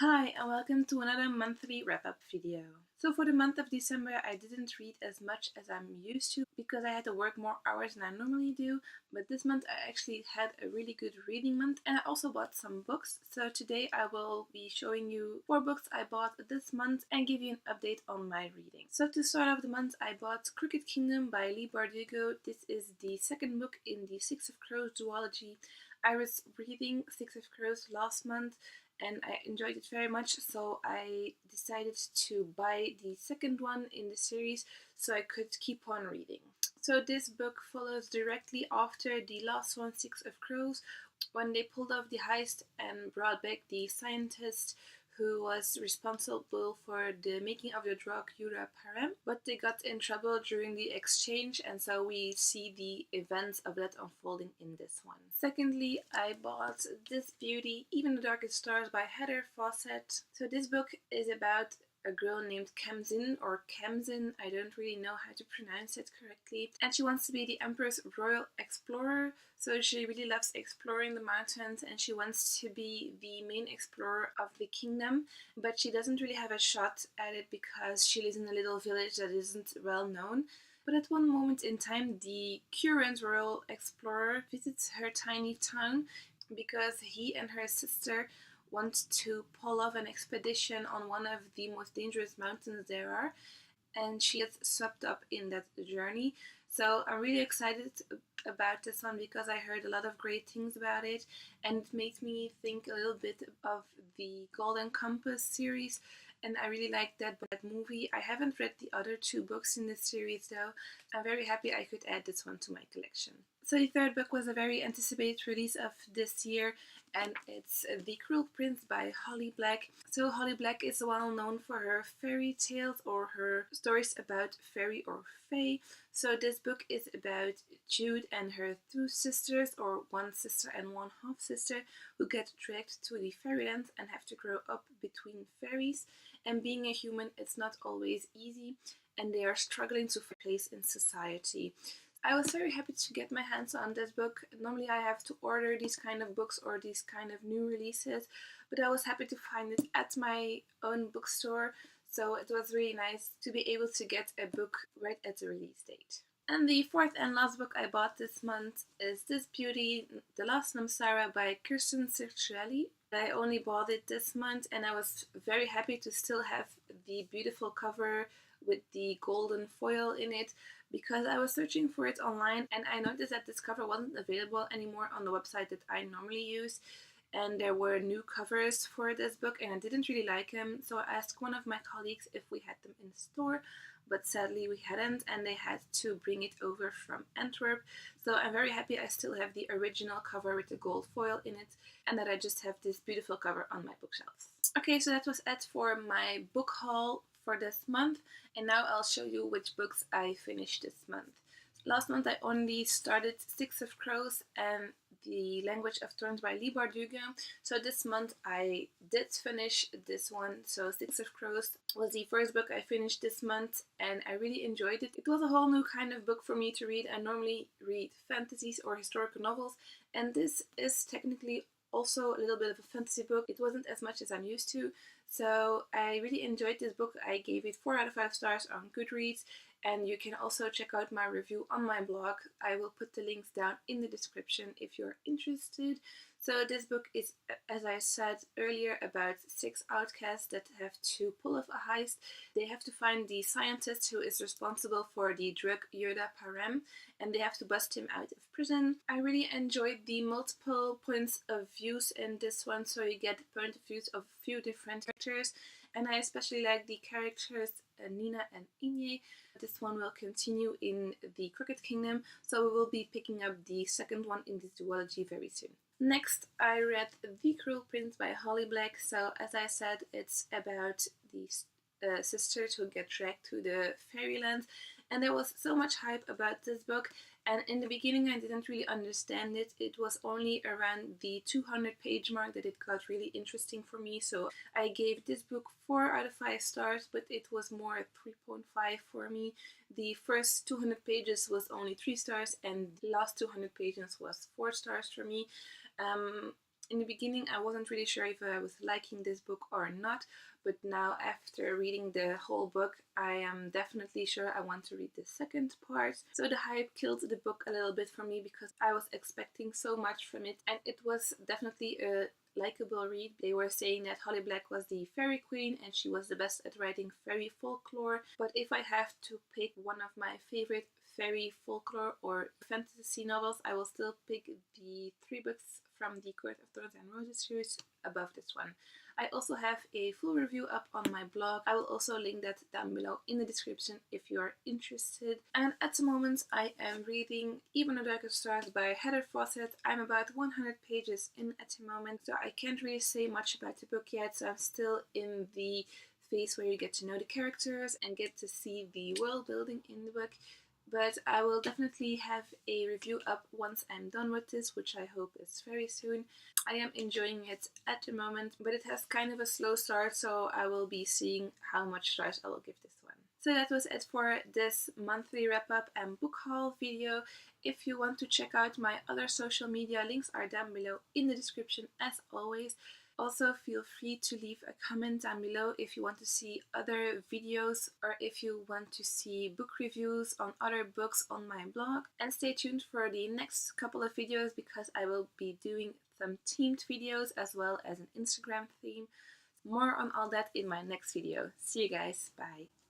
Hi and welcome to another monthly wrap-up video. So for the month of December I didn't read as much as I'm used to because I had to work more hours than I normally do, but this month I actually had a really good reading month and I also bought some books. So today I will be showing you 4 books I bought this month and give you an update on my reading. So to start off the month I bought Crooked Kingdom by Leigh Bardugo. This is the second book in the Six of Crows duology. I was reading Six of Crows last month and I enjoyed it very much, so I decided to buy the second one in the series so I could keep on reading. So this book follows directly after the last one, Six of Crows, when they pulled off the heist and brought back the scientist who was responsible for the making of the drug Parem, but they got in trouble during the exchange, and so we see the events of that unfolding in this one. Secondly, I bought This Beauty, Even the Darkest Stars by Heather Fawcett. So this book is about a girl named Kamzin, or Kamzin, I don't really know how to pronounce it correctly, and she wants to be the Emperor's royal explorer. So she really loves exploring the mountains and she wants to be the main explorer of the kingdom, but she doesn't really have a shot at it because she lives in a little village that isn't well known. But at one moment in time, the current royal explorer visits her tiny town because he and her sister want to pull off an expedition on one of the most dangerous mountains there are, and she gets swept up in that journey. So I'm really excited about this one because I heard a lot of great things about it, and it makes me think a little bit of the Golden Compass series, and I really liked that movie. I haven't read the other 2 books in this series though. I'm very happy I could add this one to my collection. So the third book was a very anticipated release of this year, and it's The Cruel Prince by Holly Black. So Holly Black is well known for her fairy tales or her stories about fairy or fae. So this book is about Jude and her 2 sisters, or one sister and one half sister, who get dragged to the fairyland and have to grow up between fairies. And being a human, it's not always easy, and they are struggling to find a place in society. I was very happy to get my hands on this book. Normally I have to order these kind of books or these kind of new releases, but I was happy to find it at my own bookstore, so it was really nice to be able to get a book right at the release date. And the fourth and last book I bought this month is This Beauty, The Last Name Sara by Kirsten Circelli. I only bought it this month and I was very happy to still have the beautiful cover with the golden foil in it, because I was searching for it online and I noticed that this cover wasn't available anymore on the website that I normally use, and there were new covers for this book and I didn't really like them, so I asked one of my colleagues if we had them in store, but sadly we hadn't and they had to bring it over from Antwerp. So I'm very happy I still have the original cover with the gold foil in it and that I just have this beautiful cover on my bookshelves. Okay, so that was it for my book haul for this month, and now I'll show you which books I finished this month. Last month I only started Six of Crows and The Language of Thorns by Leigh Bardugo. So this month I did finish this one. So Six of Crows was the first book I finished this month and I really enjoyed it. It was a whole new kind of book for me to read. I normally read fantasies or historical novels, and this is technically also a little bit of a fantasy book. It wasn't as much as I'm used to, so I really enjoyed this book. I gave it 4 out of 5 stars on Goodreads, and you can also check out my review on my blog. I will put the links down in the description if you're interested. So this book is, as I said earlier, about 6 outcasts that have to pull off a heist. They have to find the scientist who is responsible for the drug Parem, and they have to bust him out of prison. I really enjoyed the multiple points of views in this one, so you get the point of views of a few different characters, and I especially like the characters Nina and Inye. This one will continue in the Crooked Kingdom, so we will be picking up the second one in this duology very soon. Next, I read The Cruel Prince by Holly Black. So as I said, it's about these sisters who get dragged to the fairyland, and there was so much hype about this book, and in the beginning I didn't really understand it. It was only around the 200-page mark that it got really interesting for me, so I gave this book 4 out of 5 stars, but it was more a 3.5 for me. The first 200 pages was only 3 stars and the last 200 pages was 4 stars for me. In the beginning, I wasn't really sure if I was liking this book or not, but now after reading the whole book, I am definitely sure I want to read the second part. So the hype killed the book a little bit for me because I was expecting so much from it, and it was definitely a likable read. They were saying that Holly Black was the fairy queen and she was the best at writing fairy folklore. But if I have to pick one of my favorite fairy folklore or fantasy novels, I will still pick the three books from the Court of Thorns and Roses series above this one. I also have a full review up on my blog. I will also link that down below in the description if you are interested. And at the moment I am reading Even the Darkest Stars by Heather Fawcett. I'm about 100 pages in at the moment, so I can't really say much about the book yet, so I'm still in the phase where you get to know the characters and get to see the world building in the book. But I will definitely have a review up once I'm done with this, which I hope is very soon. I am enjoying it at the moment, but it has kind of a slow start, so I will be seeing how much stars I will give this one. So that was it for this monthly wrap up and book haul video. If you want to check out my other social media, links are down below in the description as always. Also, feel free to leave a comment down below if you want to see other videos or if you want to see book reviews on other books on my blog. And stay tuned for the next couple of videos because I will be doing some themed videos as well as an Instagram theme. More on all that in my next video. See you guys. Bye.